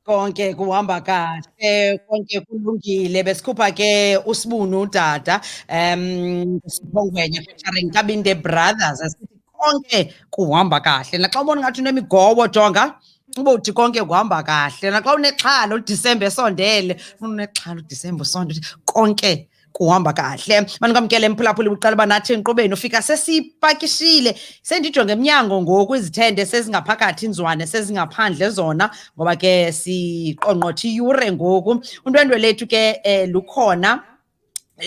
Konke kuhamba kahle, konke kulungile. Besikhupha ke uSibunu udada, Sibongwenye featuring Kabinde Brothers. Asithi konke kuhamba kahle. Naxa ubona ngathi unemigobo jonga, ubothi konke kuhamba kahle. Naxa unexhala uDisemba esondele, unexhala uDisemba usondele, konke kuhamba kahle. Manikwamkele mphulaphuli uqala uba nathi enqubeni ufika sesipakishile. Sendijonge emnyango ngoku izithende sezingaphakathi inzwane sezingaphandle zona ngoba ke siqongqotha iyure ngoku. Undwendwe lethu ke lukhona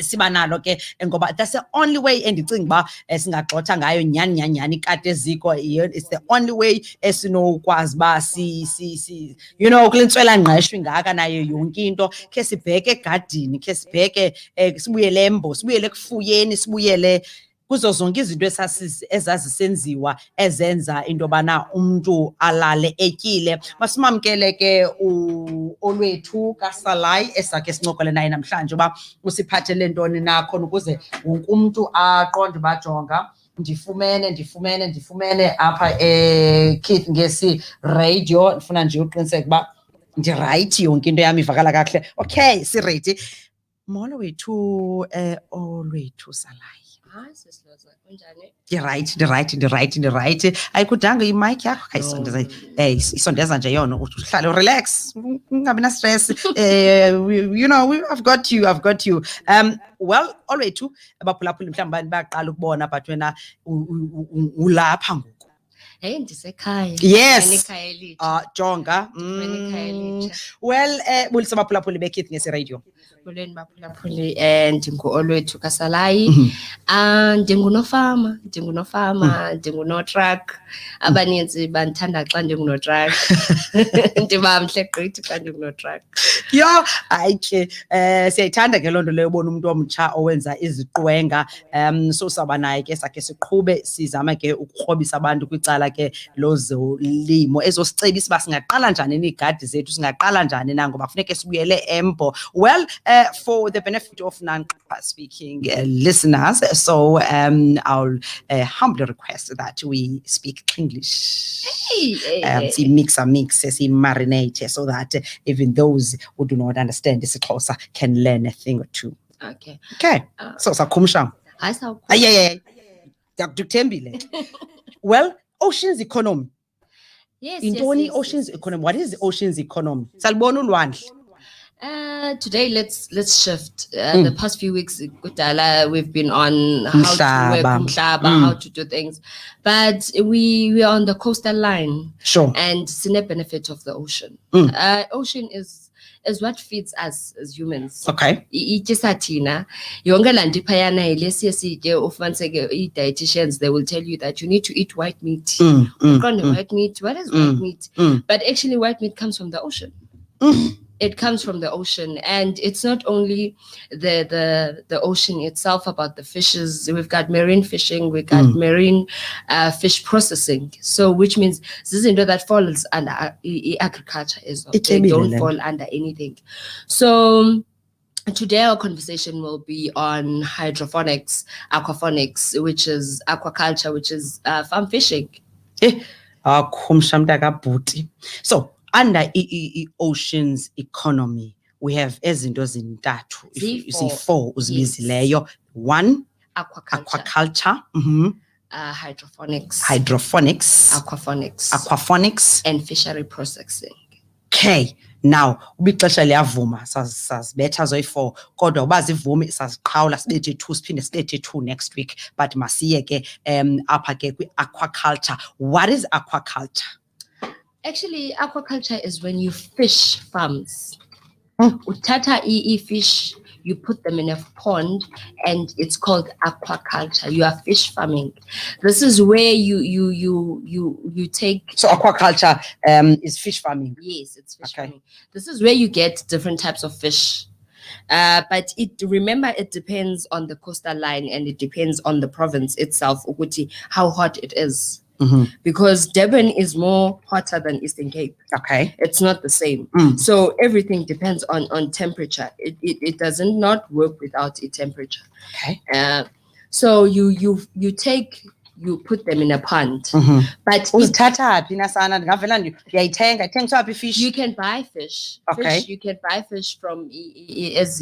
siba nalo ke ngoba that's the only way endicinga uba singagxotha ngayo nyhani nyhani nyhani ikati eziko. It's the only way esinokwazi uba kule ntswelangqesho ingaka nayo yonke into. Khe sibheke egadini, khe sibheke sibuyele embo, sibuyele ekufuyeni, sibuyele kuzo zonke izinto ezazisenziwa ezenza into yobana umntu alale etyile. Masimamkele ke Olwethu Salayi esakhe sincokole naye namhlanje uba usiphathele ntoni na khona ukuze wonke umntu aqonde uba jonga ndifumene apha Keith ngesi radio. Ndifuna nje uqiniseka uba ndirayithi yonke into yam ivakala kakuhle. Okay, siready. Molo wethu Olwethu Salayi. Hayi sis Lhoza, kunjani? Ndirayithi. Ayikudanga imic yakho kayisondeza. Isondeza nje yona uhlale relax, ungabi na stress. I've got you. Well, Olwethu abaphulaphuli mhlawumbe baqala ukubona but wena ulapha ngoku. Hey, ndisekhaya. Yes. Ekhaya elitsha. Jonga. Ekhaya elitsha. Well, bulisa abaphulaphuli beKeith ngesi radio. Bulweni baphulaphuli ndingu-Olwethu Salayi. Ndingunofama, ndinguno-truck. Abaninzi bandithanda xa ndinguno-truck. Ndiba mhle gqithi xa ndinguno-truck. Yho, hayi ke siyayithanda ke loo nto leyo ubona umuntu omtsha owenza iziqwenga. So saba naye ke sakhe siqhube sizama ke ukukrobisa abantu kwicala ke lozolimo, ezosicebisa uba singaqala njani neegadi zethu, singaqala njani na ngoba kufuneke sibuyele embo. Well, for the benefit of non-speaking listeners, so I'll humbly request that we speak English. See, mix, marinate, so that even those who do not understand this Xhosa can learn a thing or two. Okay. So sakhumsha. Hayi sawukho. Ndiyakuthembile. Well, oceans economy. Yes. Intoni oceans economy? What is the oceans economy? Salibona ulwandle. Today let's shift. The past few weeks we've been on how to work umhlaba, how to do things, but we are on the coastal line. Sure. And it's a benefit of the ocean. Ocean is what feeds us as humans. Okay. Ichisathina yonke laa nto iphayana yile siye sitye ufumaniseke ii-dietitians, they will tell you that you need to eat white meat. White meat, what is white meat? But actually white meat comes from the ocean. It comes from the ocean, and it's not only the ocean itself about the fishes. We've got marine fishing, we've got marine fish processing. So which means this is into that falls under agriculture as well. They don't fall under anything. So today our conversation will be on hydroponics, aquaponics, which is aquaculture, which is farm fishing. So under oceans economy, we have ezinto zintathu. Four uzibizileyo. One, aquaculture. Hydroponics. Aquaponics. And fishery processing. Okay. Now, ubixesha liyavuma sazibetha zoyi-4 kodwa uba zivumi saziqhawula sibethe 2 siphinde sibethe 2 next week, but masiye ke apha ke kwi-aquaculture. What is aquaculture? Actually, aquaculture is when you fish farms. Utata fish, you put them in a pond, and it's called aquaculture. You are fish farming. This is where you take. So aquaculture is fish farming. Yes, it's fish farming. This is where you get different types of fish. But it depends on the coastal line, and it depends on the province itself, how hot it is. Because Durban is more hotter than Eastern Cape. Okay. It's not the same. So everything depends on temperature. It doesn't not work without a temperature. Okay. So you take you put them in a pond. But fish. You can buy fish. Okay. You can buy fish from as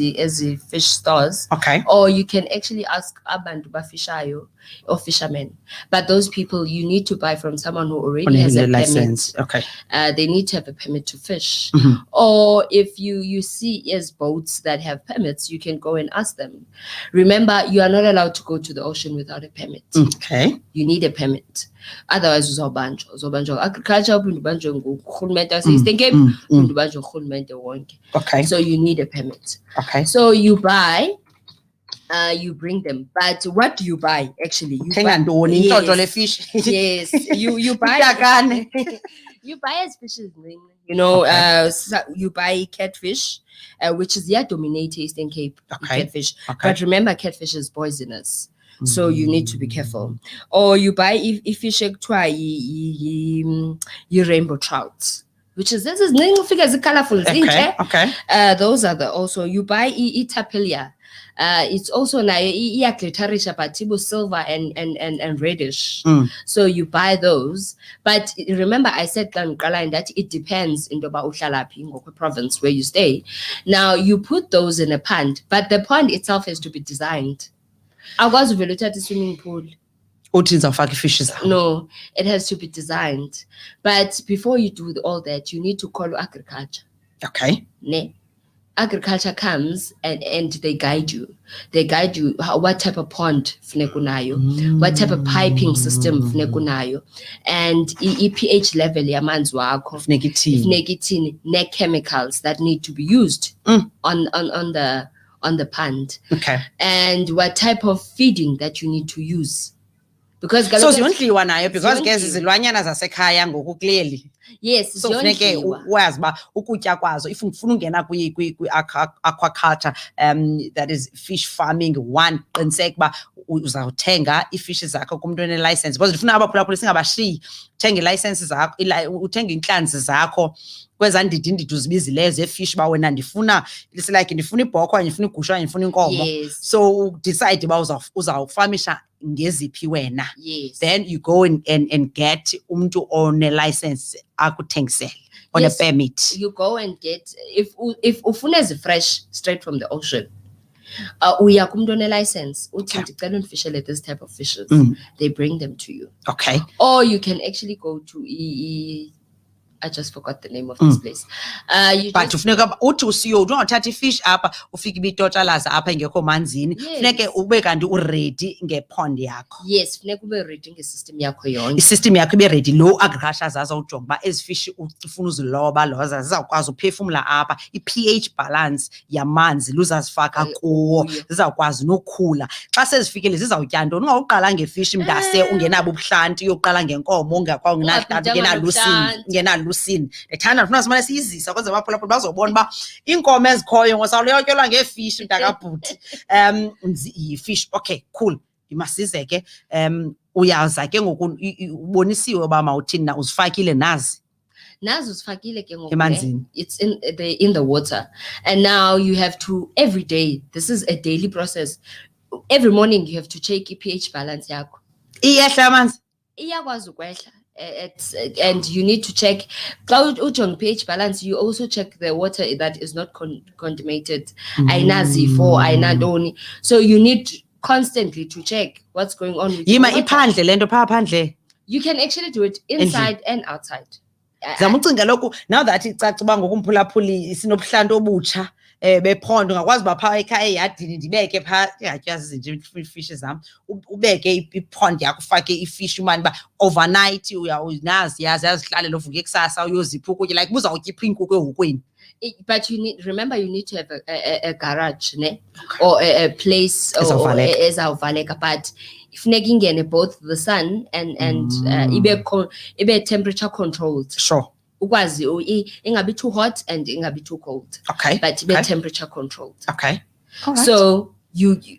fish stores. Okay. Or you can actually ask abantu bafishayo or fishermen. But those people you need to buy from someone who already has a license. permit. Okay. They need to have a permit to fish. Or if you see as boats that have permits, you can go and ask them. Remember, you are not allowed to go to the ocean without a permit. Okay. You need a permit. Otherwise, uzobanjwa. Agriculture ubanjwa ngurhulumente wase-Eastern Cape, ubanjwa ngurhulumente wonke. Okay. So you need a permit. Okay. So you buy, you bring them. But what do you buy actually? You buy fish. Yes, you buy. You buy as fishes, you know. So you buy catfish, which is dominate Eastern Cape. Okay. Catfish. Okay. But remember, catfish is poisonous. So you need to be careful. Or you buy if you shake try you rainbow trouts, which is this is figures colorful. Okay. Those are the also you buy tapelia. It's also na but silver and reddish. So you buy those. But remember, I said that it depends in the province where you stay. Now you put those in a pond, but the pond itself has to be designed. I was a swimming pool. Fishes. No, it has to be designed. But before you do all that, you need to call agriculture. Okay. Ne? Agriculture comes and they guide you. They guide you what type of pond funekunayo, what type of piping system funekunayo, and pH level yamanzi wakho funekithini, ne chemicals that need to be used on the pond. Okay. And what type of feeding that you need to use. Because so ziyondliwa nayo because ke zizilwanyana zasekhaya ngoku clearly. Yes, so funeke wazi ba ukutya kwazo if ufuna ungena kwi aquaculture that is fish farming, one qiniseka ba uzawuthenga ifish zakho kumuntu one license because ndifuna abaphulaphuli singabashiyi uthenga license zakho uthenga intlanzi zakho kweza ndidi uzibizileyo zefish ba wena ndifuna like ndifuna ibhokhwe ndifuna igusha ndifuna inkomo. Yes. So decide ba uzawufamisha ngeziphi wena. Yes. Then you go and get umuntu on a license akuthengisele on a permit. You go and get if ufuna fresh straight from the ocean. Uya kumuntu one license uthi ndicela undifishele this type of fishes. They bring them to you. Okay. Or you can actually go to I just forgot the name of this place. But ufuneka uthi usiyo ungathatha ifish apha ufike ibitotshalaza apha ingekho manzini funeke ube kanti uready ngepond yakho. Yes, funeka ube ready ngesystem yakho yonke. Isystem yakho ibe ready lo agriculture zaza ujonga ba ezifish ufuna uziloba Lhoza zizawukwazi uphefumula apha iPH balance yamanzi luzazifaka kuwo zizawukwazi nokukhula xa sezifikile zizawutya ntoni ungawuqala ngefish mntase ungenabo ubuhlanti uyoqala ngenkomo ungenalusini ethanda ndifuna simane siyizisa kwenza abaphulaphuli bazobona ba inkomo ezikhoyo ngosawulotyolwa ngefish mntakabhuti yifish. Okay, cool. Imasize ke uyaza ke ngoku ubonisiwe ba mawuthini na uzifakile nazi uzifakile ke ngoku emanzini. It's in the water and now you have to every day, this is a daily process, every morning you have to check pH balance yakho. Iyehla amanzi iyakwazi ukwehla. And you need to check pH balance. You also check the water that is not contaminated. So you need constantly to check what's going on with your water. You can actually do it inside and outside. Now that icaca uba ngokumphulaphuli sinobuhlanti obutsha bephondo ngakwazi bapha ekhaya eyadini ndibeke pha ngatyazi nje ifish zam ubeke ipond yakho ufake ifish umani ba overnight uyawunazi yazihlalela uvuke kusasa uyozipha ukutya like buzawutya inkukhu ehokweni. But you need to have a garage, ne? Or a place ezawuvaleka, but funeka ingene both the sun and ibe temperature controlled. Sure. Ukwazi ingabi too hot and ingabi too cold. Okay. But ibe temperature controlled. Okay. All right. So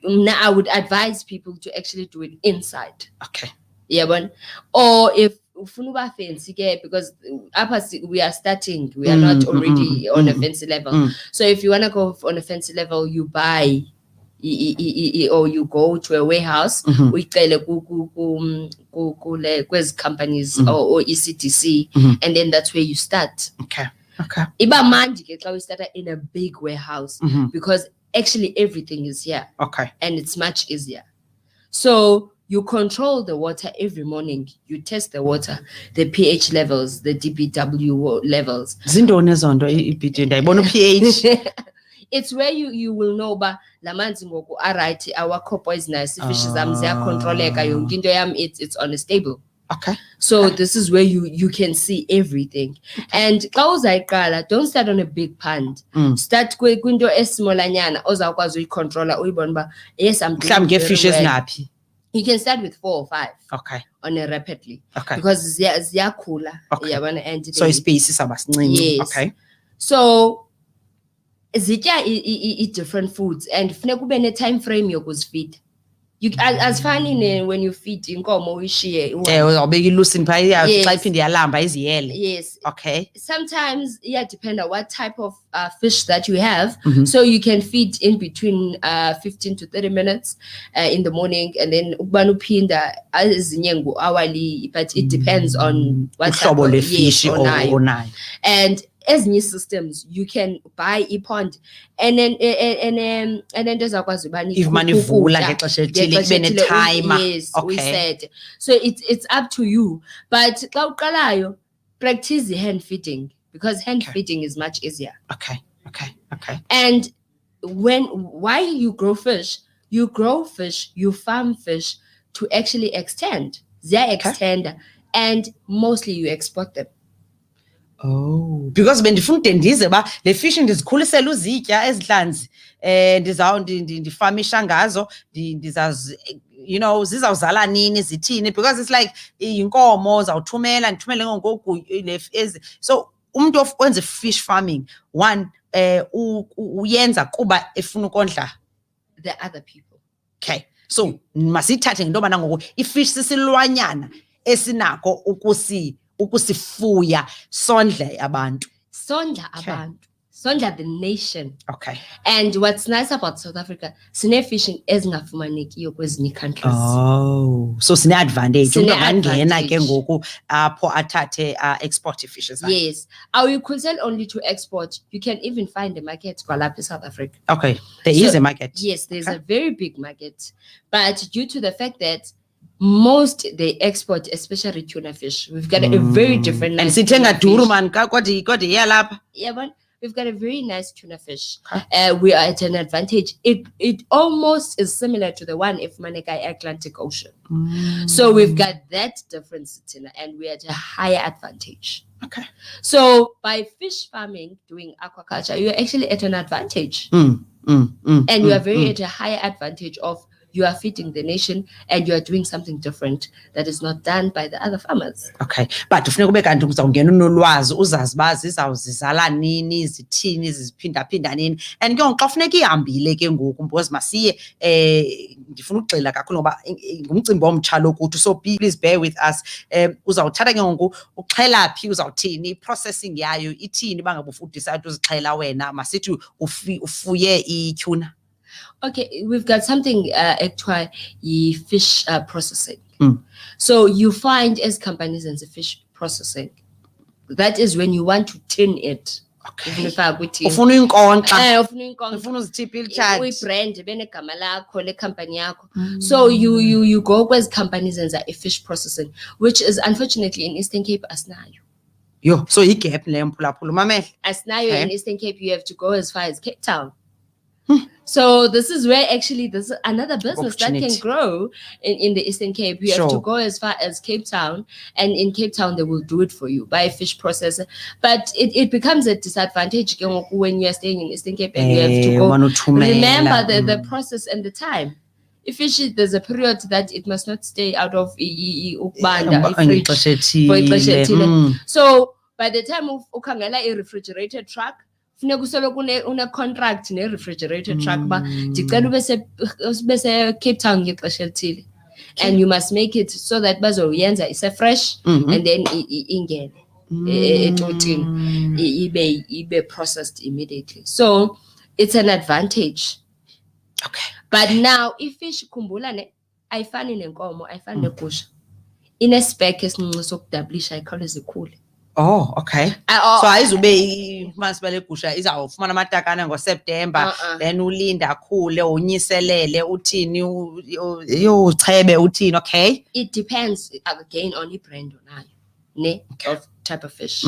now I would advise people to actually do it inside. Okay. Yeah, but or if fancy because we are starting, we are not already on a fancy level. So if you want to go on a fancy level, you buy or you go to a warehouse, uyicele kwezi companies or ECDC, and then that's where you start. Okay. Iba mandi ke xa we start in a big warehouse, because actually everything is here. Okay. And it's much easier. So you control the water every morning. You test the water, the pH levels, the DPW levels. Zindoni zonto iBJ ndayibona pH. It's where you will know ba lamanzi ngoku alright, awakho poisonous, fish zam ziyacontroleka, yonke into yam it's on a stable. Okay. So this is where you can see everything. And xa uzayiqala, don't start on a big pond. Start kwinto esimolanyana ozawukwazi uyicontrola uyibona ba yes I'm doing mhlawumbi ngefish ezingaphi. You can start with 4 or 5. Okay. On a rapidly. Okay. Because ziyakhula. Okay. And so ispace isaba sincinci. Yes. Okay. So zitya eat different foods, and funeka ube ne time frame yokuzifeed. You as fine when you feed inkomo uyishiye. Uzawubeka ilusini phaya xa iphinde yalamba iziyele. Yes. Okay. Sometimes depend on what type of fish that you have. So you can feed in between 15 to 30 minutes in the morning, and then ubani uphinda ezinye hourly, but it depends on what type of fish onayo. And ezinye systems you can buy a pond, and then ndezakwazi ubani if manivula ngexesha elithile kube ne timer. Yes, okay. We said so it's up to you, but xa uqalayo practice hand feeding, because hand feeding is much easier. Okay. And why you grow fish, you farm fish to actually extend. They extend, and mostly you export them. Oh, because bendifuna ude ndize ba le fish ndizikhulisela uzitya ezihlanzi ndifamisha ngazo ndizazi zizawuzala nini zithini, because it's like inkomo zawuthumela ndithumele ngoku so umuntu owenza fish farming one uyenza kuba efuna ukondla the other people. Okay, so masithathe ngento yoba nangoku ifish sisilwanyana esinako ukusifuya sondle abantu. Sondla the nation. Okay. And what's nice about South Africa, sine fishing ezingafumanekiyo kwezinye countries. Oh, so sine advantage. Umuntu angangena ke ngoku apho athathe export fishes. Yes. You could sell only to export. You can even find a market kwalapha South Africa. Okay. There is a market. Yes, there's a very big market. But due to the fact that most they export, especially tuna fish, we've got a very different. And sithenga duru man kodwa iyalapha. Yeah, but we've got a very nice tuna fish. We are at an advantage. It almost is similar to the one if Manekai Atlantic Ocean. So we've got that difference, and we're at a higher advantage. Okay. So by fish farming, doing aquaculture, you're actually at an advantage. And you are very at a higher advantage of you are feeding the nation, and you are doing something different that is not done by the other farmers. Okay, but kufuneka ube kanti uzawungena unolwazi uzazi ba zizawuzizala nini zithini ziziphindaphinda nini, and ke ngoku xa kufuneka ihambile ke ngoku because masiye ndifuna ukugxila kakhulu ngoba ngumcimbi omtsha lokuthi, so please bear with us. Uzawuthatha ke ngoku uxhela phi, uzawuthini, processing yayo ithini bangabe ufudisa uzixhela wena, masithi ufuye ityhuna. Okay, we've got something actually fish processing. So you find as companies in the fish processing, that is when you want to tin it. Okay. Ufuna inkonxa. Ufuna uzithipha ilchart. Uyi-brand benegama lakho le company yakho. So you go with companies and a fish processing, which is unfortunately in Eastern Cape asinayo. Yo, so igap le mphulaphula mamela. Asinayo in Eastern Cape, you have to go as far as Cape Town. So this is where actually this is another business that can grow in the Eastern Cape. You have to go as far as Cape Town, and in Cape Town they will do it for you by a fish processor. But it becomes a disadvantage when you are staying in Eastern Cape and you have to go. Remember the process and the time. If there's a period that it must not stay out of fridge. So by the time ukangela a refrigerated truck, funeka usoloko una contract ne refrigerated truck ba ndicela ube se Cape Town ngexesha elithile, and you must make it so that bazoyenza ise fresh and then ingene etotini ibe processed immediately. So it's an advantage. Okay. But now ifish khumbula ne ayifani nenkomo ayifani negusha inespec esincinci sokudablisha ikhawuleze ikhule. Oh, okay. So ayizube masibale gusha izawufumana amatakane ngoSeptember then ulinda akhule unyiselele uthini uyochebe uthini. Okay, it depends again on the brand onayo ne of type of fish.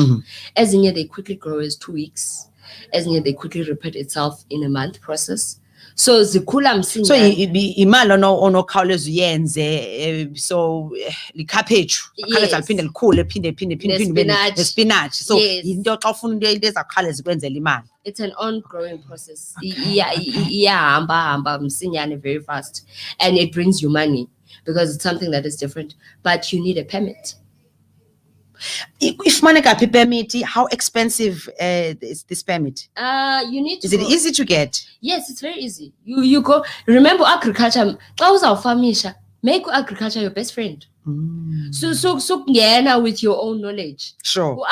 Ezinye they quickly grow as 2 weeks, ezinye they quickly repeat itself in a month process. So zikhula msinya. So imali onokhawuleza uyenze so likhaphetshu akhawuleza liphinde likhule phinde nespinach. So into xa ufuna into ezakhawuleza ikwenzela imali. It's an ongoing process. Iyahamba msinyane very fast, and it brings you money because it's something that is different, but you need a permit. If money kaphi permit, how expensive is this permit? You need to. Is it easy to get? Yes, it's very easy. You go. Remember agriculture. Xa uzawufamisha, make agriculture your best friend. So kungena with your own knowledge. Sure.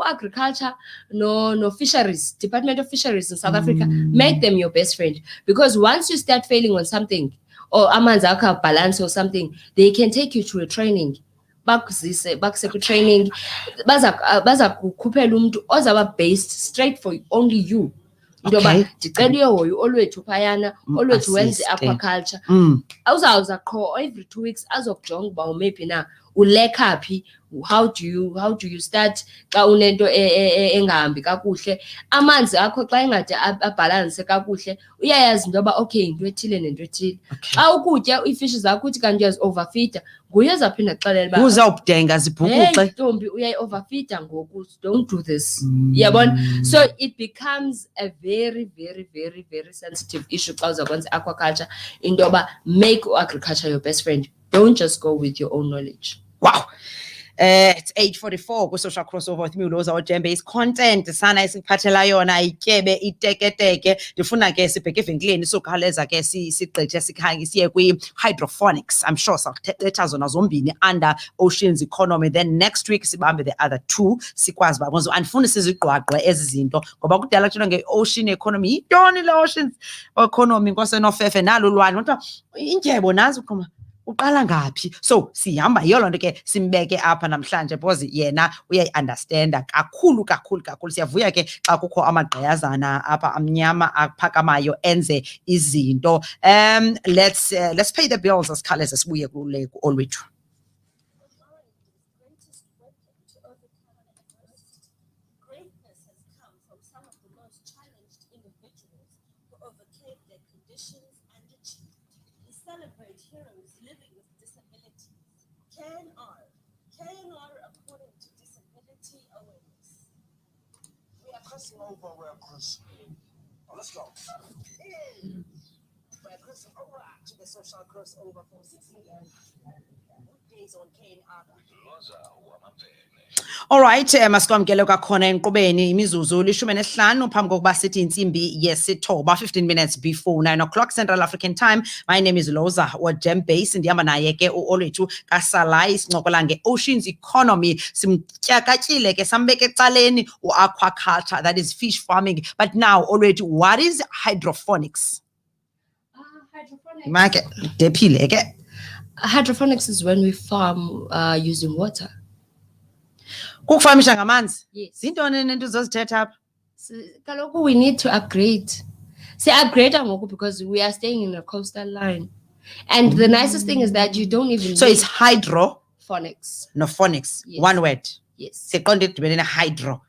Agriculture, no fisheries, Department of Fisheries in South Africa, make them your best friend, because once you start failing on something or amanzi akho balance or something, they can take you to a training. Bakuse training baza kukhuphela umuntu ozaba based straight for only you. Ndoba ndicela uyohoya Olwethu phayana Olwethu wenze aquaculture. Awuzawuza qho every 2 weeks azokujonga uba umephi na ulekaphi, how do you start xa unento engahambi kakuhle, amanzi akho xa engade abalance kakuhle uyayazi intoba okay into ethile nento ethile. Xa ukutya ifish zakho uthi kanti uyazi overfeeder, nguye uzaphinda axelele uba uzawubhenga zibhukuxe ntombi uyayi-overfeeder ngoku, don't do this. Yabona, so it becomes a very very very very sensitive issue xa uzakwenza aquaculture, intoba make agriculture your best friend, don't just go with your own knowledge. Wow. It's 8:44 kwi-social crossover with me Lhoza wamaMfene. Content sana esiphathela yona ityebe iteketeke. Ndifuna ke sibheke evenkileni sokhawuleza ke sigqithe sikhange siye kwi-hydroponics. I'm sure sakuthetha zona zombini under oceans economy, then next week sibambe the other two sikwazi uba manje andifuni sizigqwagqwe ezi zinto ngoba kudala kuthiwa nge-ocean economy. Yintoni le ocean economy nkosenofefe nalo lwane kodwa indyebo nazi uqoma uqala ngaphi. So sihamba yiyo loo nto ke simbeke apha namhlanje because yena uyayi-understanda kakhulu. Siyavuya ke xa kukho amagqiyazana apha amnyama aphakamayo enze izinto. Let's pay the bills asikhawuleze sibuye kule ku-Olwethu. Celebrate heroes living with disabilities. KNR according to disability awareness. We are crossing over, let's go. We're crossing over to the social crossover for 6 years. Weekdays on KNR. Lhoza wamaMfene. All right, masikwamkele kwakhona enkqubeni imizuzu 15 phambi kokuba sithi intsimbi yesithoba, 15 minutes before 9 o'clock Central African time. My name is Lhoza wamaMfene, ndihamba naye ke Olwethu Salayi sincokola nge-oceans economy. Simtyakatyile ke sambeke ecaleni aquaculture, that is fish farming. But now Olwethu, what is hydroponics? Hydroponics is when we farm using water. Kukufamisha ngamanzi? Yes. Zintoni nento zozithetha apha? Kaloku we need to upgrade. Upgrade ngoku because we are staying in a coastal line. And the nicest thing is that you don't even So it's hydroponics. phonics. No phonics. Yes. One word. Yes. Siqonde idibene hydro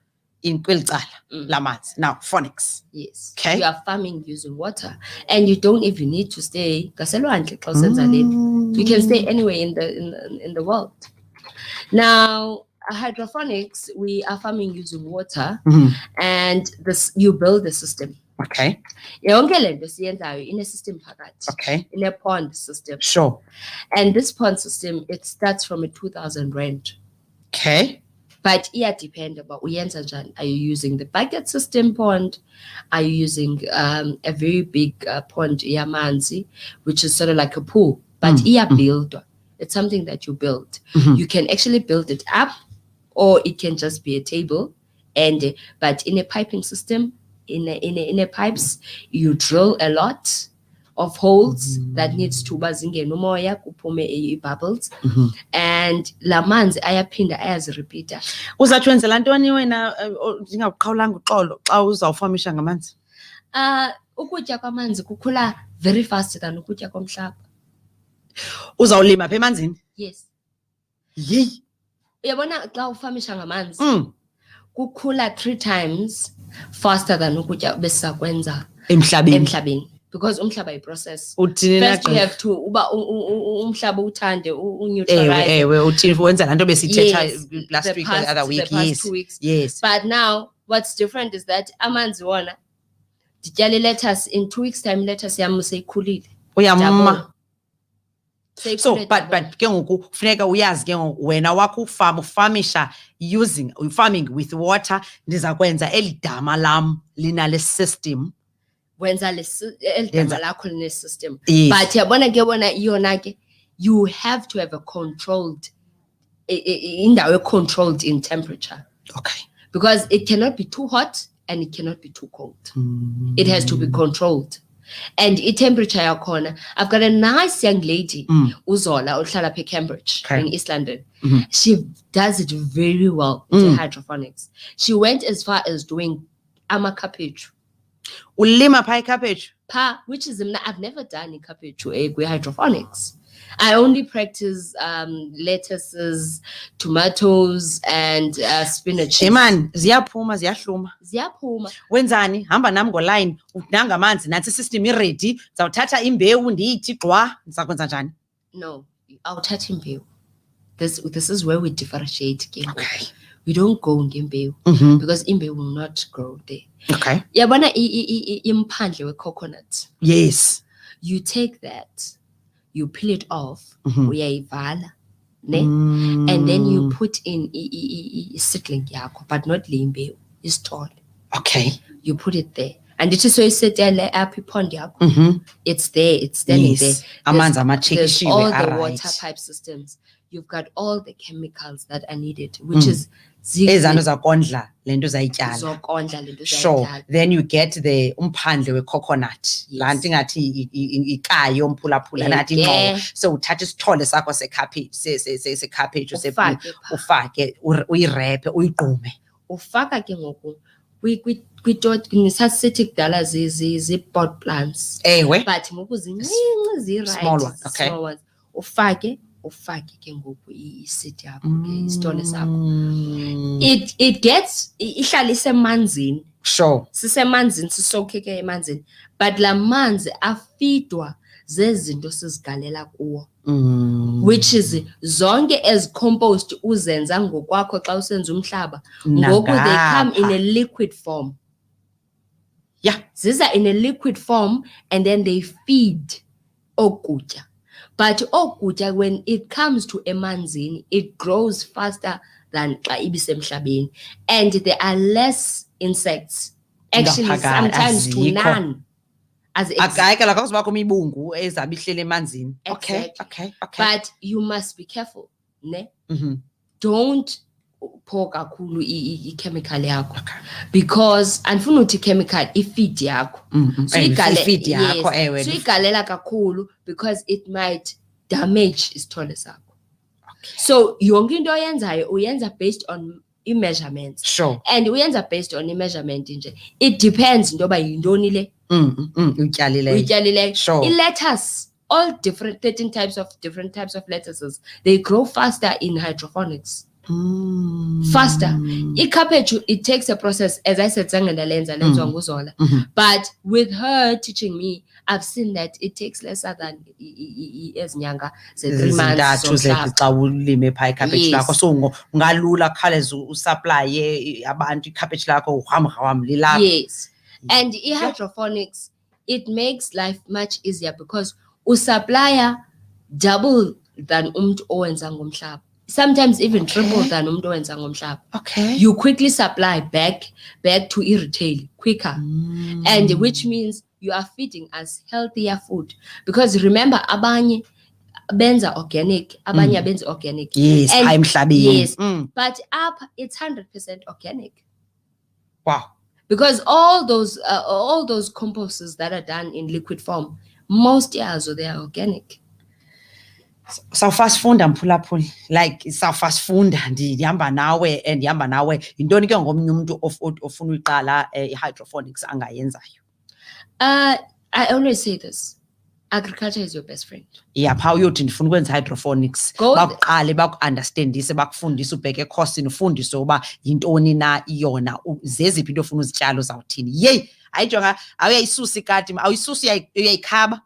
in kwelitsala lamanzi. Now phonics. Yes. Okay. You are farming using water, and you don't even need to stay ngaselwandle xa usenza lento. You can stay anywhere in the world. Now, hydroponics, we are farming using water, and you build the system. Okay. Yonke lento siyenzayo in a system phakathi. Okay. In a pond system. Sure. And this pond system, it starts from a 2,000 rand. Okay. But it depends about uyenza njani. Are you using the bucket system pond? Are you using a very big pond yamanzi, which is sort of like a pool, but build. It's something that you build. You can actually build it up, or it can just be a table. But in a piping system, in a pipes, you drill a lot of holes that needs to bazingena umoya kuphume bubbles, and la manzi ayaphinda ayaziripita. Uzathi wenzela ntoni wena ndingaqhawulanga uxolo xa uzawufamisha ngamanzi? Ukutya kwamanzi kukhula very fast than ukutya komhlaba. Uzawulima apha emanzini? Yes. Yeyi. Uyabona xa ufamisha ngamanzi kukhula 3 times faster than ukutya besakwenza emhlabeni, because umhlaba iprocess. First you have to uba umhlaba uthande unutralize. Ewe uthini wenza lanto besithetha last week or the other week. The past 2 weeks. Yes. But now what's different is that amanzi wona ndityale lettuce in 2 weeks time, lettuce yam seyikhulile. Uyamma. So but ke ngoku funeka uyazi ke ngoku wena wakho ufamisha farming with water, ndiza kwenza elidama lam linale system. Wenza elidama lakho line system. But yabona ke bona yona ke you have to have a controlled indawo controlled in temperature. Okay. Because it cannot be too hot and it cannot be too cold. It has to be controlled. And temperature yakhona, I've got a nice young lady, Uzola, uhlala phe Cambridge in East London. She does it very well with hydroponics. She went as far as doing cabbage. Ulima pha cabbage? Which is I've never done cabbage with hydroponics. I only practice lettuces, tomatoes, and spinach. Man, ziyaphuma ziyahluma. Ziyaphuma. Wenzani? Hamba nami ngoline, unanga amanzi, nansi system ready. Zawuthatha imbewu ndiyithi gqwa, ndizakwenza njani? No, awuthatha imbewu. This is where we differentiate. Okay. We don't go ngembewu because imbewu will not grow there. Okay. Yabona imphandle we coconut. Yes. You take that, you peel it off, uyayivala, and then you put in seedling yakho, but not limbewu, it's tall. Okay. You put it there. And it is so you sit there up pond yakho. It's there, it's standing there. There's all the water pipe systems. You've got all the chemicals that are needed, which is ezandla lento zayityala. Sure. Then you get the umphandle we coconut. La nto ingathi ikayi yomphulaphula nathi ingqobo. So uthatha isithole sakho se-cabbage ufake uyirephe uyigqume. Ufaka ke ngoku kwi-sithi kudala zi-pot plants. Ewe. But ngoku zincinci zi-right. Small one, okay. Small ones. Ufake ke ngoku i-seed yakho ke isithole sakho. It gets ihlala isemanzini. Sure. Sisemanzini sisokheke emanzini, but la manzi afidwa zezinto sizigalela kuwo. Which is zonke as compost uzenza ngokwakho xa usenza umhlaba. Ngoku they come in a liquid form. Yeah. Ziza in a liquid form and then they feed okutya. But okutya, when it comes to emanzini, it grows faster than xa ibisemhlabeni. And there are less insects. Actually, sometimes to none. Okay. But you must be careful. Ne? Don't pour kakhulu i-chemical yakho. Because andifuna uthi chemical i-feed yakho. So igalela kakhulu because it might damage isithole sakho. So yonke into oyenzayo uyenza based on i-measurements. Sure. And uyenza based on i-measurement nje. It depends ntoba yintoni le uyityalileyo. Sure. I-lettuce, all different 13 types of lettuces, they grow faster in hydroponics. Faster. I-cabbage, it takes a process, as I said, lenzwa nguZola. But with her teaching me, I've seen that it takes lesser than ezinyanga ze 3 months. Xa ulime pha icabbage lakho, so ungalula khawuleze usupply abantu icabbage lakho uhamba lilapha. Yes. And hydroponics, it makes life much easier because usupplier double than umuntu owenza ngomhlaba. Sometimes even triple than umuntu owenza ngomhlaba. Okay. You quickly supply back to retail quicker. And which means you are feeding us healthier food. Because remember, abanye benza organic, abanye benza organic. Yes, emhlabeni. Yes. But up it's 100% organic. Wow. Because all those composts that are done in liquid form, Most yazo they are organic. Sawufasifunda mphulaphuli, like sawufasifunda ndihamba nawe and ndihamba nawe, yintoni ke ngomnye umuntu ofuna uyiqala i-hydroponics angayenzayo? I always say this, agriculture is your best friend. Yeah, phaa uyothi ndifuna ukwenza hydroponics, bakuqale baku-understandise, bakufundise, ubheke ekhosini, ufundise uba yintoni na iyona, zeziphi into ofuna uzityalo zawuthini. Yeyi, ayijonga, awuyayisusa ikati, awuyisusa uyayikhaba,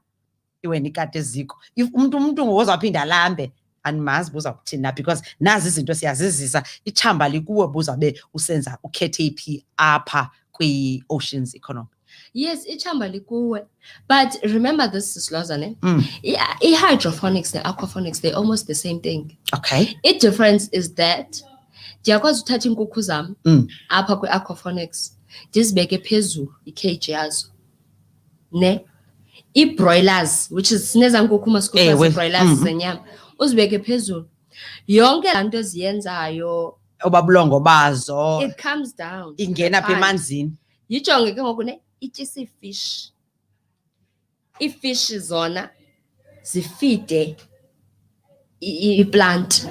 wena ikati eziko. If umuntu ngozawuphinda alambe, animazi buzawuthini na, because nazi izinto siyazizisa, ithamba likuwe buzabe usenza ukhethe iphi apha kwi-oceans economy. Yes, ichamba likuwe. But remember this is Lhoza, ne? I-hydroponics, the aquaponics, they're almost the same thing. Okay. The difference is that ndiyakwazi uthatha iinkukhu zam apha kwi-aquaponics ndizibeke phezulu i-cage yazo. Ne? I-broilers, which is sineza nkukhu masikufasa i-broilers zenyama, uzibeke phezulu. Yonke laa nto eziyenzayo, obabulongo bazo, it comes down. ingena apha emanzini. Yijonge ke ngoku ne ityisa iifish. Iifish zona zifide i-plant.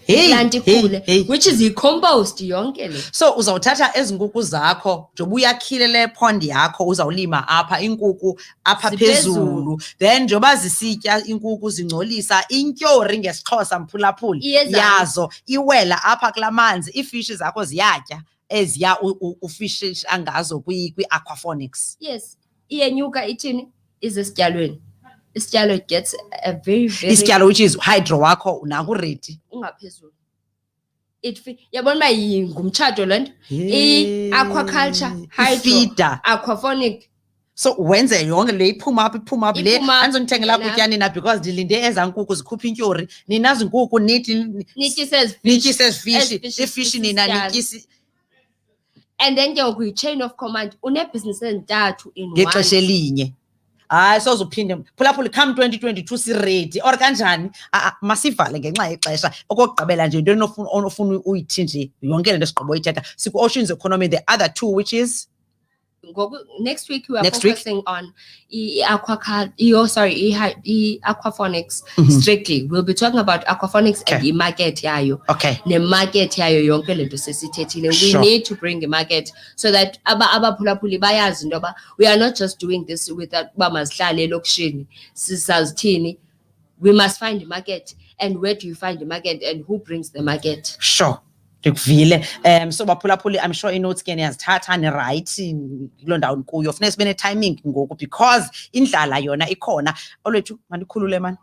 Plant ikhule, which is i-compost yonke le. So uzawuthatha ezi nkukhu zakho, njengoba uyakhile le pond yakho, uzawulima apha inkukhu apha phezulu. Then njengoba zisitya inkukhu zingcolisa intyorii ngesiXhosa mphulaphuli yazo iwela apha kulaa manzi, iifish zakho ziyatya eziya ufish angazo kwi-aquaponics. Yes, iyenyuka ithini isesityalweni. Isityalo gets a very isityalo which is hydro wakho unako ready ungaphezulu. Yabona uba ngumtshato le nto, i-aquaculture, hydro, aquaponic. So wenze yonke le iphuma apha le andizonithengela kutya nina because ndilinde eza nkukhu zikhupha intyorii, nina zinkukhu nithi sezifishi, ifishi nina nityisi. And then ke kwi-chain of command une-business ezintathu in one ngexesha elinye. Hayi sozuphinde phulaphuli come 2022 siredi or kanjani, masivale ngenxa yexesha. Okokugqibela nje into onofuna uyithi nje yonke le nto sigqibo uyithetha siku-oceans economy, the other two which is next week we are focusing on aquaponics strictly. We'll be talking about aquaponics and the market yayo. Okay. The market yayo yonke lento sesithethile. We need to bring the market so that abaphulaphuli bayazi ndoba we are not just doing this without uba mazihlale elokishini sisazithini. We must find the market, and where do you find the market and who brings the market? Sure. Ndikuvile. So baphulaphuli, I'm sure inotes ke niyazithatha ni-right kuloo ndawo kuyo. Funeka sibe ne-timing ngoku because indlala yona ikhona. Olwethu mandikhulule mani.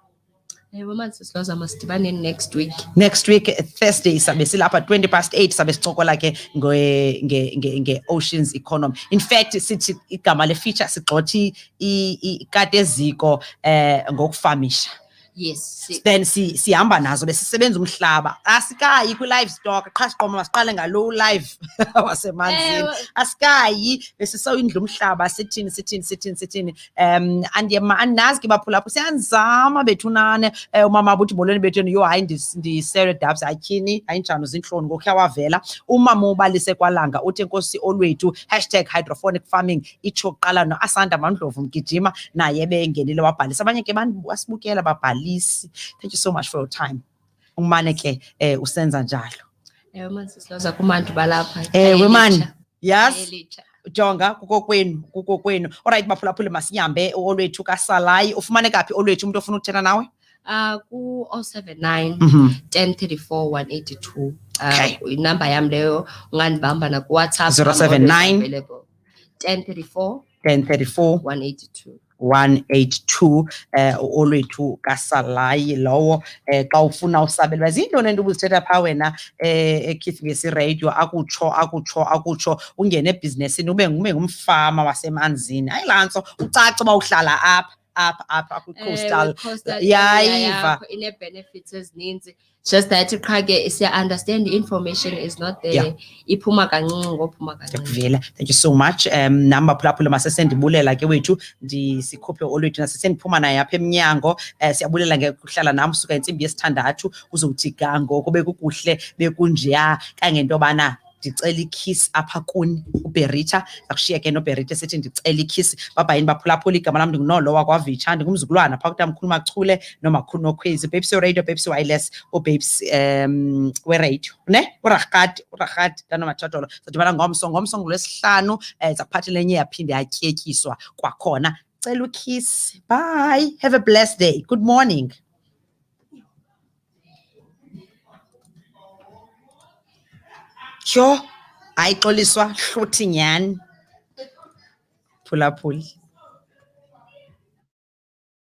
Mama Lhoza masidibane next week. Next week Thursday sabe silapha 8:20 sabe sicokola ke nge-oceans economy. In fact sithi igama le-feature sigxothi ikati eziko ngokufamisha. Yes. Then sihamba nazo besisebenza umhlaba, asikayi kwi-livestock qha siqoma masiqale ngalo live wasemanzini, asikayi besisawindla umhlaba sithini andiyazi ke baphulapho siyanzama bethunane umama buthi molweni bethweni yo hayi ndisere dabs atyhini ayinjani zintloni ngokhe wavela umama ubalise kwalanga uthi enkosi Olwethu #hydroponic farming itsho kuqala no-Asanda Mandlovu Mgijima naye bengenile wabhalisa abanye ke basibukela babhalisa. Thank you so much for your time. Umane ke usenza njalo. Mama Lhoza kumantu balapha. Wemani. Yes. Jonga kukokwenu. Alright baphulaphule masinyambe Olwethu Salayi. Ufumaneka phi Olwethu umuntu ofuna ukuthetha nawe? Ku 079 1034 182. Inamba yam leyo ungandibamba na ku WhatsApp 079 1034 182. 182 Olwethu Salayi lowo xa ufuna usabela izinto nento ubuzithetha pha wena eKithi ngesiradio akutsho ungene ebhizinesini ube ngumfama wasemanzini ayilanso ucace uba uhlala apha kwi-coastal yayiva ine-benefits ezininzi. Just that qha ke siya-understand the information is not there. Iphuma kancinci ngophuma kancinci. Thank you so much. Namba phulaphula masesendibulela ke wethu sikhuphe Olwethu nasesendiphuma naye apha emnyango. Siyabulela ngekuhlala nam suka intsimbi yesithandathu uzowuthi ga ngoko bekukuhle bekunjeya kangento bana ndicela ikiss apha kuni uBerita akushiya ke noBerita sithi ndicela ikiss baba yini baphulaphula igama lam ndingunolo wakwaVitsha ndingumzukulwana phaa kutamkhulu Machule nomakhulu noKhwezi babes radio babes wireless babes weradio ne uragati ndanomathotholo sadibana ngomso ngolwesihlanu zakuphathela enye yaphinde yatyetyiswa kwakhona cela ukiss bye have a blessed day good morning. Yho ayixoliswa hluthi nyani phulaphuli